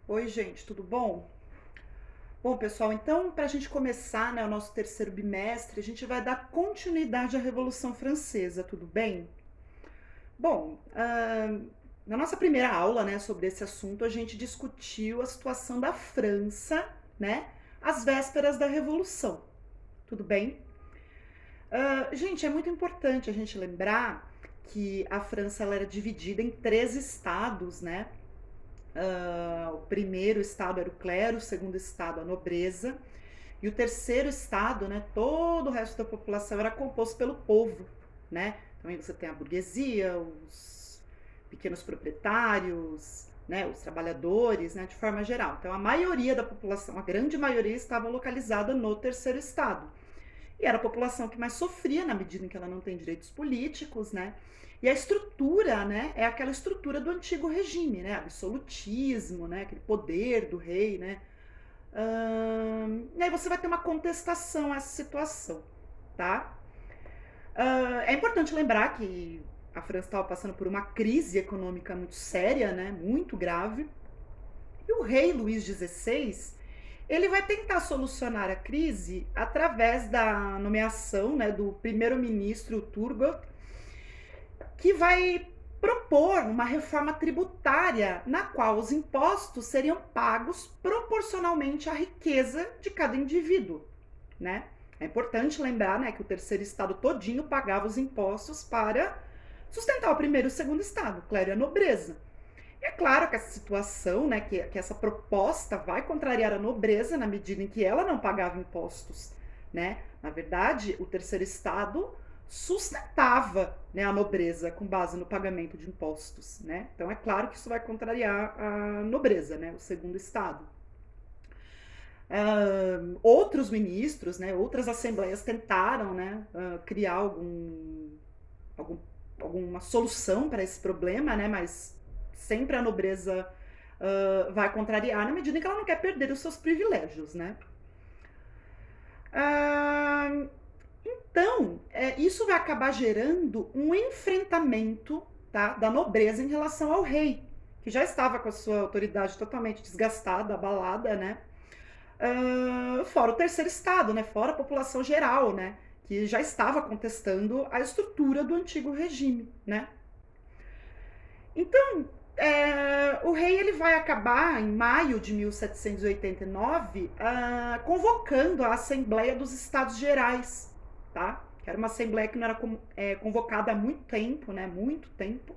Oi, gente, tudo bom? Bom, pessoal, então, para a gente começar, né, o nosso terceiro bimestre, a gente vai dar continuidade à Revolução Francesa, tudo bem? Bom, na nossa primeira aula, né, sobre esse assunto, a gente discutiu a situação da França, né, às vésperas da Revolução, tudo bem? Gente, é muito importante a gente lembrar que a França ela era dividida em três estados, né? O primeiro estado era o clero, o segundo estado a nobreza, e o terceiro estado, né, todo o resto da população era composto pelo povo, né? Então aí você tem a burguesia, os pequenos proprietários, né, os trabalhadores, né, de forma geral. Então a maioria da população, a grande maioria, estava localizada no terceiro estado. E era a população que mais sofria na medida em que ela não tem direitos políticos, né? E a estrutura, né, é aquela estrutura do antigo regime, né? Absolutismo, né? Aquele poder do rei, né? E aí você vai ter uma contestação a essa situação, tá? É importante lembrar que a França estava passando por uma crise econômica muito séria, né? Muito grave. E o rei Luís XVI, ele vai tentar solucionar a crise através da nomeação, né, do primeiro-ministro Turgot, que vai propor uma reforma tributária na qual os impostos seriam pagos proporcionalmente à riqueza de cada indivíduo, né? É importante lembrar, né, que o terceiro estado todinho pagava os impostos para sustentar o primeiro e o segundo estado, clero e a nobreza. E é claro que essa situação, né, que essa proposta vai contrariar a nobreza na medida em que ela não pagava impostos, né? Na verdade, o terceiro estado sustentava, né, a nobreza com base no pagamento de impostos, né? Então é claro que isso vai contrariar a nobreza, né, o segundo estado. Outros ministros, né, outras assembleias tentaram, né, criar algum, alguma solução para esse problema, né, mas sempre a nobreza vai contrariar na medida em que ela não quer perder os seus privilégios, né? Uh, então, isso vai acabar gerando um enfrentamento, tá, da nobreza em relação ao rei, que já estava com a sua autoridade totalmente desgastada, abalada, né? Fora o terceiro estado, né? Fora a população geral, né? Que já estava contestando a estrutura do antigo regime, né? Então, o rei ele vai acabar, em maio de 1789, convocando a Assembleia dos Estados Gerais, tá? Que era uma assembleia que não era convocada há muito tempo, né? Muito tempo.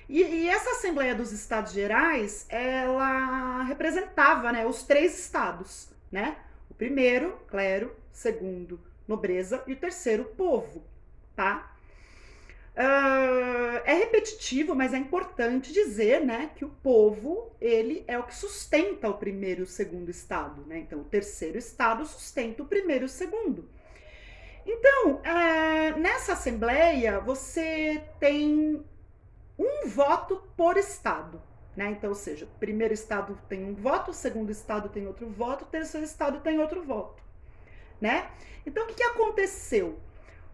E essa Assembleia dos Estados Gerais, ela representava, né, os três estados, né? O primeiro, clero, segundo, nobreza, e o terceiro, povo, tá? É repetitivo, mas é importante dizer, né, que o povo ele é o que sustenta o primeiro e o segundo estado, né? Então, o terceiro estado sustenta o primeiro e o segundo. Então, nessa assembleia você tem um voto por estado, né? Então, ou seja, o primeiro estado tem um voto, o segundo estado tem outro voto, o terceiro estado tem outro voto, né? Então, o que aconteceu?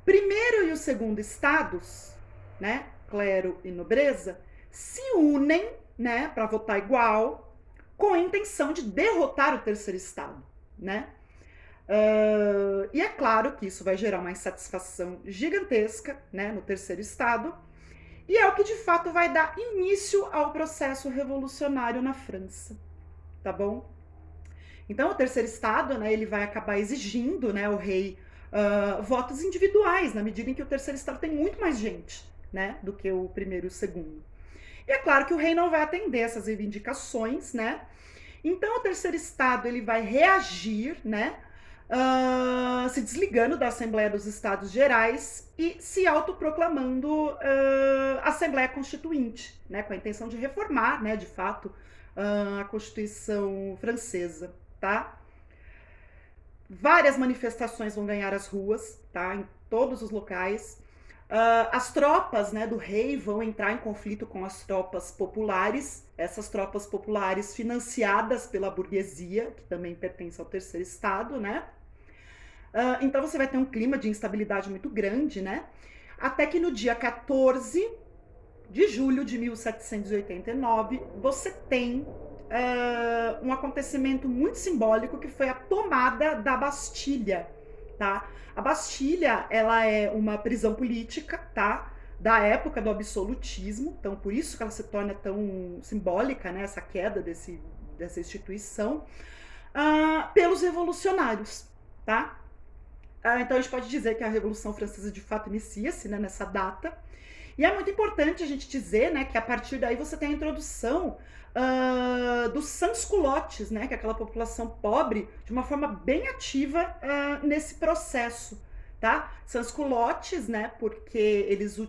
Primeiro e o segundo estados, né, clero e nobreza, se unem, né, para votar igual, com a intenção de derrotar o terceiro estado, né? E é claro que isso vai gerar uma insatisfação gigantesca, né, no terceiro estado, e é o que de fato vai dar início ao processo revolucionário na França, tá bom? Então, o terceiro estado, né, ele vai acabar exigindo, né, o rei votos individuais, na medida em que o terceiro estado tem muito mais gente, né, do que o primeiro e o segundo. E é claro que o rei não vai atender essas reivindicações, né? Então, o terceiro estado ele vai reagir, né, se desligando da Assembleia dos Estados Gerais e se autoproclamando Assembleia Constituinte, né, com a intenção de reformar, né, de fato, a Constituição francesa, tá? Várias manifestações vão ganhar as ruas, tá? Em todos os locais. As tropas, né, do rei vão entrar em conflito com as tropas populares, essas tropas populares financiadas pela burguesia, que também pertence ao terceiro estado, né? Então você vai ter um clima de instabilidade muito grande, né? Até que no dia 14 de julho de 1789 você tem um acontecimento muito simbólico que foi a tomada da Bastilha, tá? A Bastilha, ela é uma prisão política, tá? Da época do absolutismo, então por isso que ela se torna tão simbólica, né? Essa queda dessa instituição, pelos revolucionários, tá? Então a gente pode dizer que a Revolução Francesa de fato inicia-se, né, nessa data. E é muito importante a gente dizer, né, que a partir daí você tem a introdução dos sans-culottes, né, que é aquela população pobre, de uma forma bem ativa nesse processo, tá? Sans-culottes, né, porque eles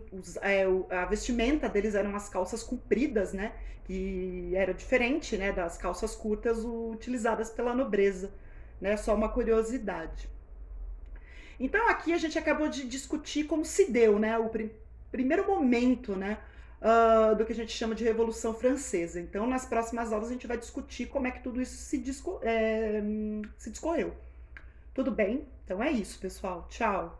a vestimenta deles eram as calças compridas, né, que era diferente, né, das calças curtas utilizadas pela nobreza, né? Só uma curiosidade. Então aqui a gente acabou de discutir como se deu, né, o primeiro momento, né, do que a gente chama de Revolução Francesa. Então nas próximas aulas a gente vai discutir como é que tudo isso se discorreu. Tudo bem? Então é isso, pessoal. Tchau.